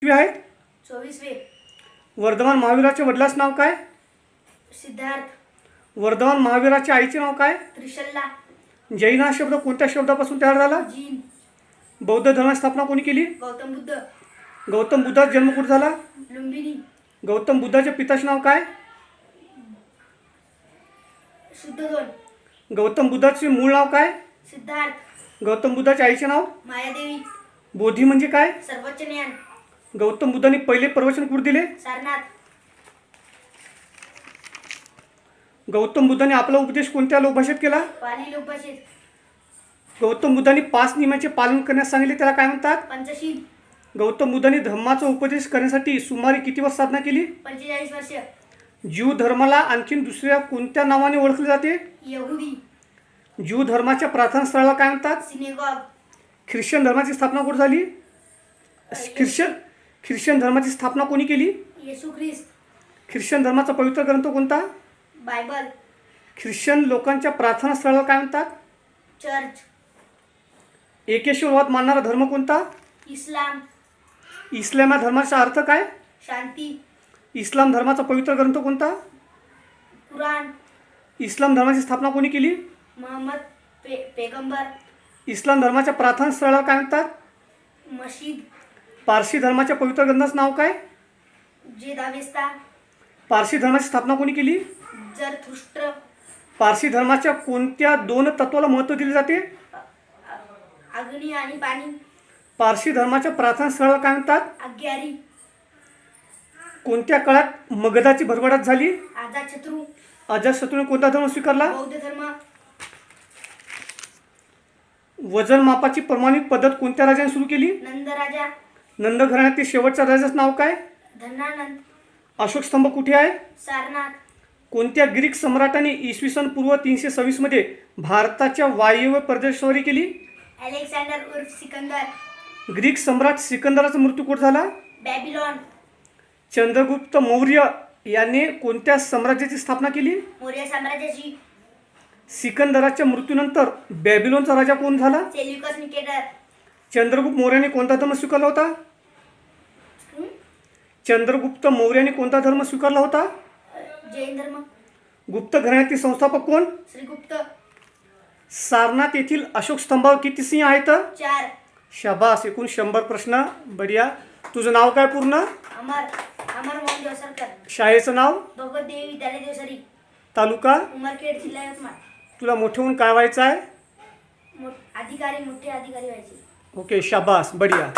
आहेत? 24वे. वर्धमान महावीराच्या वडिलांचे नाव काय? सिद्धार्थ. वर्धमान महावीराच्या आईचे नाव काय? त्रिशल्ला. जैन हा शब्द कोणत्या शब्दापासून तयार झाला? जीन. बौद्ध धर्माची स्थापना कोणी केली? गौतम बुद्ध. गौतम बुद्धाचा जन्म कुठे झाला? लुंबिनी. गौतम बुद्धाच्या पिताचे नाव काय? शुद्धोधन. गौतम बुद्धाचे मूळ नाव काय? सिद्धार्थ. गौतम बुद्धाच्या आईचे नाव? मायादेवी. बोधी म्हणजे काय? सर्वोच्च ज्ञान. गौतम बुद्धांनी पहिले प्रवचन कुठे दिले? सारनाथ. गौतम बुद्धांनी आपला उपदेश कोणत्या लोकभाषेत केला? पाली लोकभाषेत. गौतम बुद्धांनी 5 नियमांचे पालन करण्यास सांगितले, त्याला काय म्हणतात? पंचशील. गौतम बुद्धांनी धम्माचा उपदेश करण्यासाठी सुमारे किती वर्ष साधना केली? 45 वर्ष. ज्यू धर्माला आणखीन दुसऱ्या कोणत्या नावाने ओळखले जाते? यहुदी. ज्यू धर्माच्या प्रार्थनास्थळाला काय म्हणतात? सिनेगॉग. ख्रिश्चन धर्माची स्थापना कुठे झाली? ख्रिश्चन धर्माची स्थापना कोणी केली? येशू ख्रिस्त. ख्रिश्चन धर्माचा पवित्र ग्रंथ कोणता? बायबल. ख्रिश्चन लोकांच्या प्रार्थनास्थळाला काय म्हणतात? चर्च. एकेश्वरवाद मानणारा धर्म कोणता? इस्लाम. इस्लाम या धर्माचा अर्थ काय? शांती. इस्लाम धर्माचा पवित्र ग्रंथ कोणता? कुराण. इस्लाम धर्माची स्थापना कोणी केली? मोहम्मद पैगंबर. इस्लाम धर्माच्या प्रार्थनास्थळाला काय म्हणतात? मशीद. पारसी धर्माच्या पवित्र ग्रंथाचं नाव काय? जेदावेस्ता. पारसी धर्माची स्थापना कोणी केली? झरथुष्ट्र. पारसी धर्माच्या कोणत्या 2 तत्वाला महत्त्व दिले जाते? अग्नी आणि पाणी. पारसी धर्माच्या प्रार्थनास्थळाला काय म्हणतात? आज्ञारी. कोणत्या काळात मगधाची भरभराट झाली? अजातशत्रू. अजातशत्रूने कोणता धर्म स्वीकारला? बौद्ध धर्म. वजन मापाची प्रमाणित पद्धत कोणत्या राजाने सुरू केली? नंद राजा. नंद घराण्यातील शेवटच्या राजाचं नाव काय? धनानंद. अशोक स्तंभ कुठे आहे? सारनाथ. कोणत्या ग्रीक सम्राटाने इसवी सन पूर्व 326 मध्ये भारताच्या वायव्य प्रदेशवारी केली? अलेक्झांडर उर्फ सिकंदर. ग्रीक सम्राट सिकंदराचा मृत्यू कुठे झाला? बॅबिलॉन. चंद्रगुप्त मौर्य याने कोणत्या साम्राज्याची स्थापना केली? मौर्य साम्राज्याची. सिकंदराच्या मृत्यूनंतर बॅबिलोनचा राजा कोण झाला? Seleucus Nicator. चंद्रगुप्त मौर्याने कोणता धर्म स्वीकारला होता? चंद्रगुप्त मौर्याने कोणता धर्म स्वीकारला होता? जैन धर्म. गुप्त घराण्यातील संस्थापक कोण? श्रीगुप्त. सारनाथ येथील अशोक स्तंभावर किती सिंह आहेत? 4. शाबास. एकूण 100 प्रश्न. बढिया. तुझं नाव काय पूर्ण? अमर मोहन देवसरकर. शाळेचं नाव? भगवत देवी विद्यालय देवसरी. तालुका? उमरखेड, जिल्हा यवतमाळ. तुला मोठे होऊन काय व्हायचं आहे? मोठे अधिकारी व्हायचे. ओके, शाबास. बढिया.